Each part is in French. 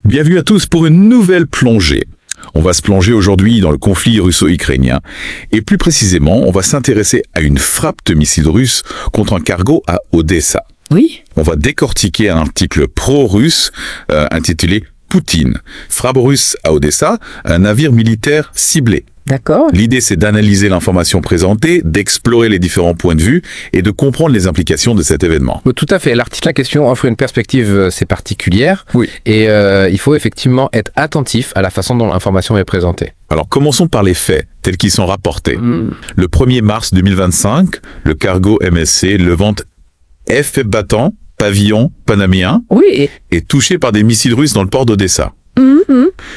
Bienvenue à tous pour une nouvelle plongée. On va se plonger aujourd'hui dans le conflit russo-ukrainien. Et plus précisément, on va s'intéresser à une frappe de missiles russes contre un cargo à Odessa. Oui. On va décortiquer un article pro-russe intitulé « Poutine. Frappe russe à Odessa, un navire militaire ciblé ». D'accord. L'idée, c'est d'analyser l'information présentée, d'explorer les différents points de vue et de comprendre les implications de cet événement. Tout à fait. L'article en question offre une perspective assez particulière. Oui. Et il faut effectivement être attentif à la façon dont l'information est présentée. Alors, commençons par les faits, tels qu'ils sont rapportés. Le 1er mars 2025, le cargo MSC Levant F battant, pavillon panaméen, Oui. est touché par des missiles russes dans le port d'Odessa.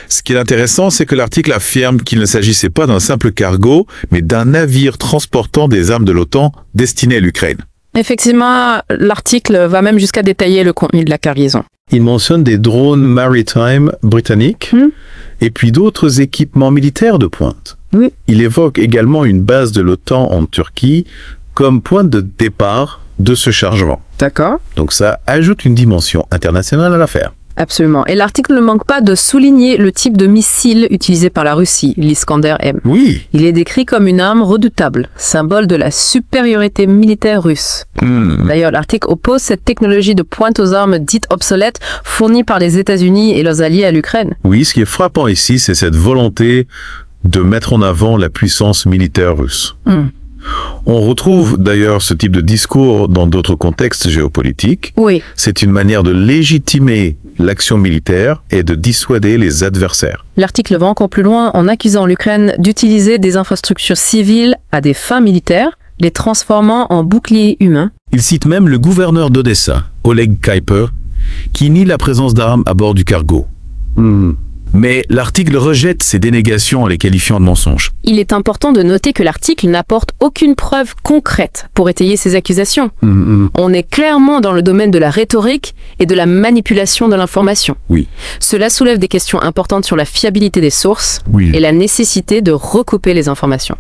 Ce qui est intéressant, c'est que l'article affirme qu'il ne s'agissait pas d'un simple cargo, mais d'un navire transportant des armes de l'OTAN destinées à l'Ukraine. Effectivement, l'article va même jusqu'à détailler le contenu de la cargaison. Il mentionne des drones maritime britanniques et puis d'autres équipements militaires de pointe. Oui. Il évoque également une base de l'OTAN en Turquie comme point de départ de ce chargement. D'accord. Donc ça ajoute une dimension internationale à l'affaire. Absolument. Et l'article ne manque pas de souligner le type de missile utilisé par la Russie, l'Iskander-M. Oui. Il est décrit comme une arme redoutable, symbole de la supériorité militaire russe. D'ailleurs, l'article oppose cette technologie de pointe aux armes dites obsolètes fournie par les États-Unis et leurs alliés à l'Ukraine. Oui, ce qui est frappant ici, c'est cette volonté de mettre en avant la puissance militaire russe. On retrouve d'ailleurs ce type de discours dans d'autres contextes géopolitiques. Oui. C'est une manière de légitimer l'action militaire et de dissuader les adversaires. L'article va encore plus loin en accusant l'Ukraine d'utiliser des infrastructures civiles à des fins militaires, les transformant en boucliers humains. Il cite même le gouverneur d'Odessa, Oleg Kuiper, qui nie la présence d'armes à bord du cargo. Mais l'article rejette ces dénégations en les qualifiant de mensonges. Il est important de noter que l'article n'apporte aucune preuve concrète pour étayer ces accusations. On est clairement dans le domaine de la rhétorique et de la manipulation de l'information. Oui. Cela soulève des questions importantes sur la fiabilité des sources Oui. et la nécessité de recouper les informations.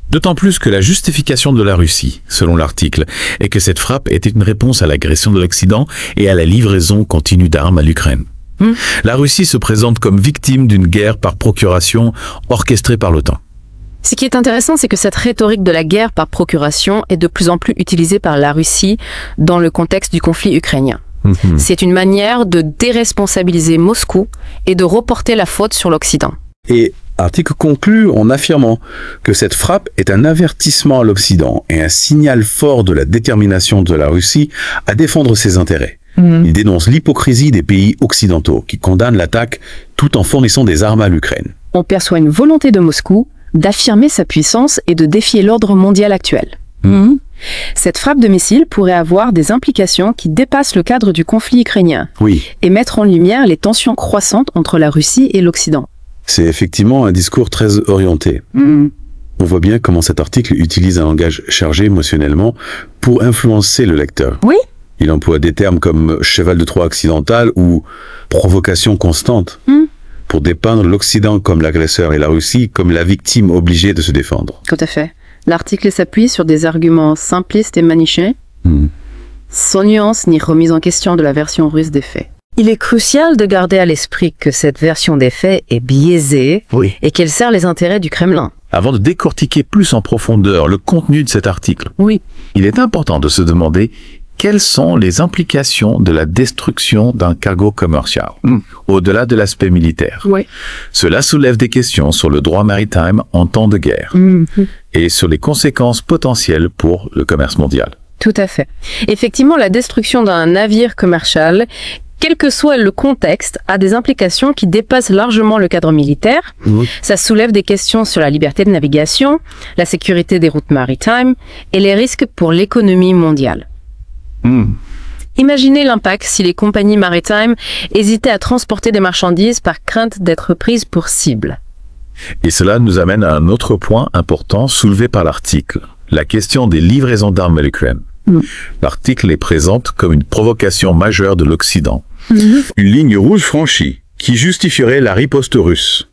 D'autant plus que la justification de la Russie, selon l'article, est que cette frappe était une réponse à l'agression de l'Occident et à la livraison continue d'armes à l'Ukraine. La Russie se présente comme victime d'une guerre par procuration orchestrée par l'OTAN. Ce qui est intéressant, c'est que cette rhétorique de la guerre par procuration est de plus en plus utilisée par la Russie dans le contexte du conflit ukrainien. C'est une manière de déresponsabiliser Moscou et de reporter la faute sur l'Occident. Et l'article conclut en affirmant que cette frappe est un avertissement à l'Occident et un signal fort de la détermination de la Russie à défendre ses intérêts. Il dénonce l'hypocrisie des pays occidentaux qui condamnent l'attaque tout en fournissant des armes à l'Ukraine. On perçoit une volonté de Moscou d'affirmer sa puissance et de défier l'ordre mondial actuel. Cette frappe de missiles pourrait avoir des implications qui dépassent le cadre du conflit ukrainien Oui, et mettre en lumière les tensions croissantes entre la Russie et l'Occident. c'est effectivement un discours très orienté. On voit bien comment cet article utilise un langage chargé émotionnellement pour influencer le lecteur. Oui. Il emploie des termes comme cheval de Troie occidental ou provocation constante pour dépeindre l'Occident comme l'agresseur et la Russie comme la victime obligée de se défendre. Tout à fait. L'article s'appuie sur des arguments simplistes et manichéens, sans nuance ni remise en question de la version russe des faits. Il est crucial de garder à l'esprit que cette version des faits est biaisée et qu'elle sert les intérêts du Kremlin. Avant de décortiquer plus en profondeur le contenu de cet article, Oui. il est important de se demander quelles sont les implications de la destruction d'un cargo commercial, au-delà de l'aspect militaire. Oui. Cela soulève des questions sur le droit maritime en temps de guerre et sur les conséquences potentielles pour le commerce mondial. Tout à fait. Effectivement, la destruction d'un navire commercial, quel que soit le contexte, a des implications qui dépassent largement le cadre militaire. Ça soulève des questions sur la liberté de navigation, la sécurité des routes maritimes et les risques pour l'économie mondiale. Imaginez l'impact si les compagnies maritimes hésitaient à transporter des marchandises par crainte d'être prises pour cible. Et cela nous amène à un autre point important soulevé par l'article, la question des livraisons d'armes à l'Ukraine. L'article les présente comme une provocation majeure de l'Occident. Une ligne rouge franchie qui justifierait la riposte russe.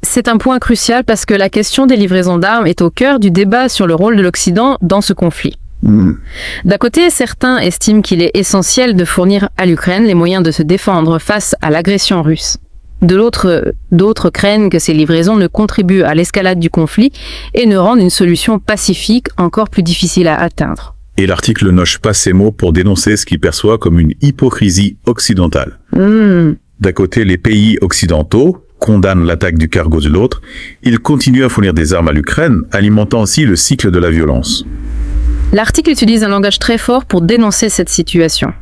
C'est un point crucial parce que la question des livraisons d'armes est au cœur du débat sur le rôle de l'Occident dans ce conflit. D'un côté, certains estiment qu'il est essentiel de fournir à l'Ukraine les moyens de se défendre face à l'agression russe. D'autres craignent que ces livraisons ne contribuent à l'escalade du conflit et ne rendent une solution pacifique encore plus difficile à atteindre. Et l'article noche pas ces mots pour dénoncer ce qu'il perçoit comme une hypocrisie occidentale. D'un côté, les pays occidentaux condamnent l'attaque du cargo de l'autre. Ils continuent à fournir des armes à l'Ukraine, alimentant ainsi le cycle de la violence. L'article utilise un langage très fort pour dénoncer cette situation.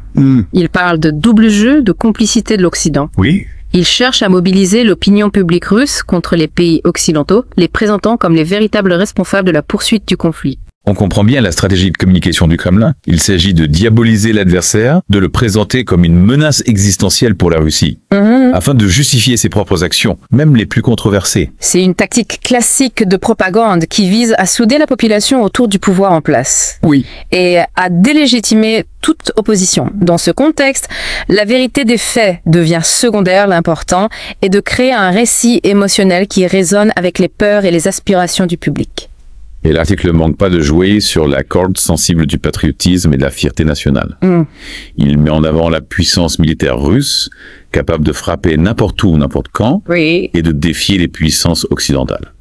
Il parle de double jeu, de complicité de l'Occident. Oui. Il cherche à mobiliser l'opinion publique russe contre les pays occidentaux, les présentant comme les véritables responsables de la poursuite du conflit. On comprend bien la stratégie de communication du Kremlin. Il s'agit de diaboliser l'adversaire, de le présenter comme une menace existentielle pour la Russie, afin de justifier ses propres actions, même les plus controversées. C'est une tactique classique de propagande qui vise à souder la population autour du pouvoir en place. Oui. Et à délégitimer toute opposition. Dans ce contexte, la vérité des faits devient secondaire, l'important est de créer un récit émotionnel qui résonne avec les peurs et les aspirations du public. Et l'article ne manque pas de jouer sur la corde sensible du patriotisme et de la fierté nationale. Il met en avant la puissance militaire russe, capable de frapper n'importe où, n'importe quand, et de défier les puissances occidentales.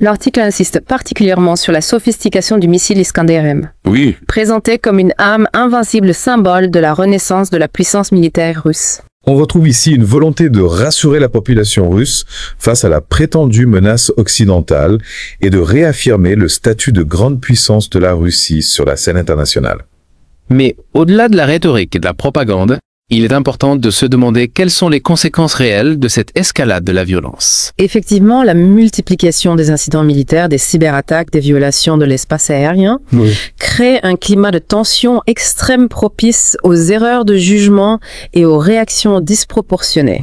L'article insiste particulièrement sur la sophistication du missile Iskander-M, Oui. présenté comme une arme invincible symbole de la renaissance de la puissance militaire russe. On retrouve ici une volonté de rassurer la population russe face à la prétendue menace occidentale et de réaffirmer le statut de grande puissance de la Russie sur la scène internationale. Mais au-delà de la rhétorique et de la propagande, il est important de se demander quelles sont les conséquences réelles de cette escalade de la violence. Effectivement, la multiplication des incidents militaires, des cyberattaques, des violations de l'espace aérien crée un climat de tension extrême propice aux erreurs de jugement et aux réactions disproportionnées.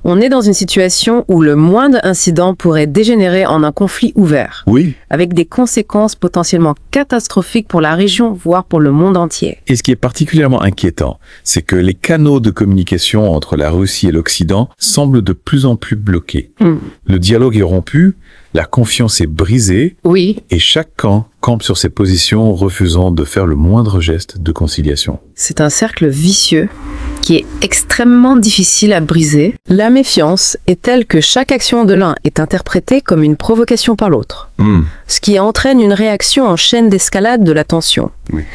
On est dans une situation où le moindre incident pourrait dégénérer en un conflit ouvert, avec des conséquences potentiellement catastrophiques pour la région, voire pour le monde entier. Et ce qui est particulièrement inquiétant, c'est que les canaux de communication entre la Russie et l'Occident semblent de plus en plus bloqués. Le dialogue est rompu, la confiance est brisée, et chaque camp campe sur ses positions, refusant de faire le moindre geste de conciliation. C'est un cercle vicieux qui est extrêmement difficile à briser. La méfiance est telle que chaque action de l'un est interprétée comme une provocation par l'autre, ce qui entraîne une réaction en chaîne d'escalade de la tension.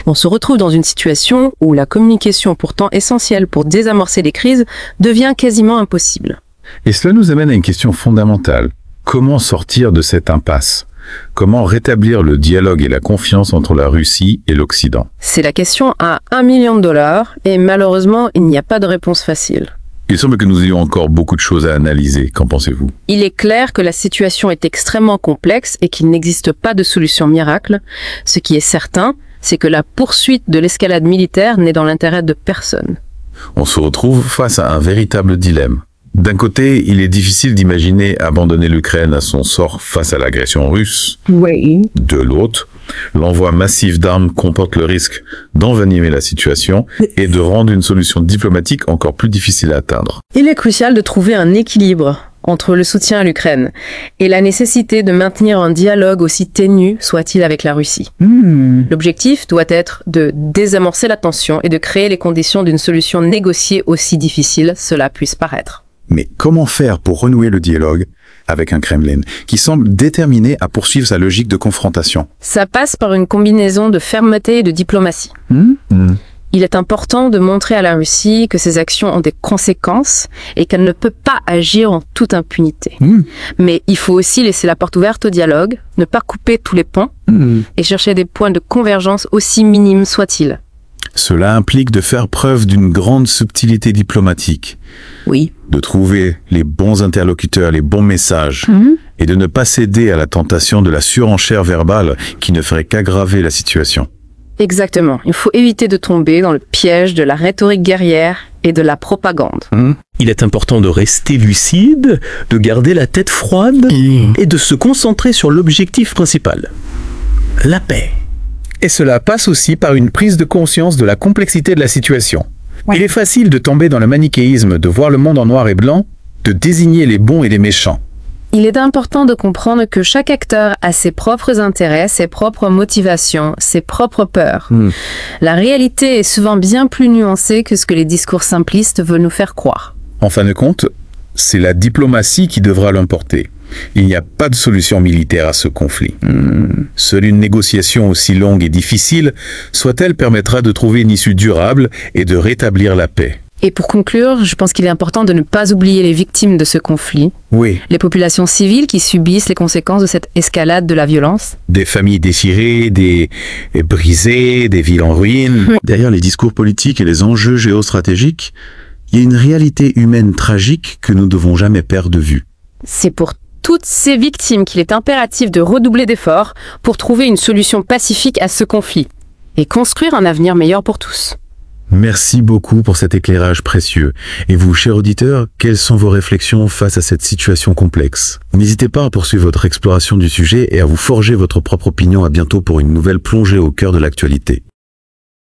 On se retrouve dans une situation où la communication pourtant essentielle pour désamorcer les crises devient quasiment impossible. Et cela nous amène à une question fondamentale. Comment sortir de cette impasse ? Comment rétablir le dialogue et la confiance entre la Russie et l'Occident ? C'est la question à $1 million et malheureusement, il n'y a pas de réponse facile. Il semble que nous ayons encore beaucoup de choses à analyser. Qu'en pensez-vous ? Il est clair que la situation est extrêmement complexe et qu'il n'existe pas de solution miracle. Ce qui est certain, c'est que la poursuite de l'escalade militaire n'est dans l'intérêt de personne. On se retrouve face à un véritable dilemme. D'un côté, il est difficile d'imaginer abandonner l'Ukraine à son sort face à l'agression russe. De l'autre, l'envoi massif d'armes comporte le risque d'envenimer la situation et de rendre une solution diplomatique encore plus difficile à atteindre. Il est crucial de trouver un équilibre entre le soutien à l'Ukraine et la nécessité de maintenir un dialogue aussi ténu soit-il avec la Russie. L'objectif doit être de désamorcer la tension et de créer les conditions d'une solution négociée aussi difficile cela puisse paraître. Mais comment faire pour renouer le dialogue avec un Kremlin qui semble déterminé à poursuivre sa logique de confrontation ? Ça passe par une combinaison de fermeté et de diplomatie. Il est important de montrer à la Russie que ses actions ont des conséquences et qu'elle ne peut pas agir en toute impunité. Mais il faut aussi laisser la porte ouverte au dialogue, ne pas couper tous les ponts et chercher des points de convergence aussi minimes soient-ils. Cela implique de faire preuve d'une grande subtilité diplomatique. De trouver les bons interlocuteurs, les bons messages, et de ne pas céder à la tentation de la surenchère verbale qui ne ferait qu'aggraver la situation. Exactement. Il faut éviter de tomber dans le piège de la rhétorique guerrière et de la propagande. Il est important de rester lucide, de garder la tête froide et de se concentrer sur l'objectif principal, la paix. Et cela passe aussi par une prise de conscience de la complexité de la situation. Il est facile de tomber dans le manichéisme, de voir le monde en noir et blanc, de désigner les bons et les méchants. Il est important de comprendre que chaque acteur a ses propres intérêts, ses propres motivations, ses propres peurs. La réalité est souvent bien plus nuancée que ce que les discours simplistes veulent nous faire croire. En fin de compte, C'est la diplomatie qui devra l'emporter. Il n'y a pas de solution militaire à ce conflit. Seule une négociation aussi longue et difficile soit-elle permettra de trouver une issue durable et de rétablir la paix. Et pour conclure, je pense qu'il est important de ne pas oublier les victimes de ce conflit. Oui. Les populations civiles qui subissent les conséquences de cette escalade de la violence. Des familles déchirées, des brisées, des villes en ruine. Derrière les discours politiques et les enjeux géostratégiques, il y a une réalité humaine tragique que nous ne devons jamais perdre de vue. C'est pour toutes ces victimes qu'il est impératif de redoubler d'efforts pour trouver une solution pacifique à ce conflit et construire un avenir meilleur pour tous. Merci beaucoup pour cet éclairage précieux. Et vous, chers auditeurs, quelles sont vos réflexions face à cette situation complexe? N'hésitez pas à poursuivre votre exploration du sujet et à vous forger votre propre opinion. À bientôt pour une nouvelle plongée au cœur de l'actualité.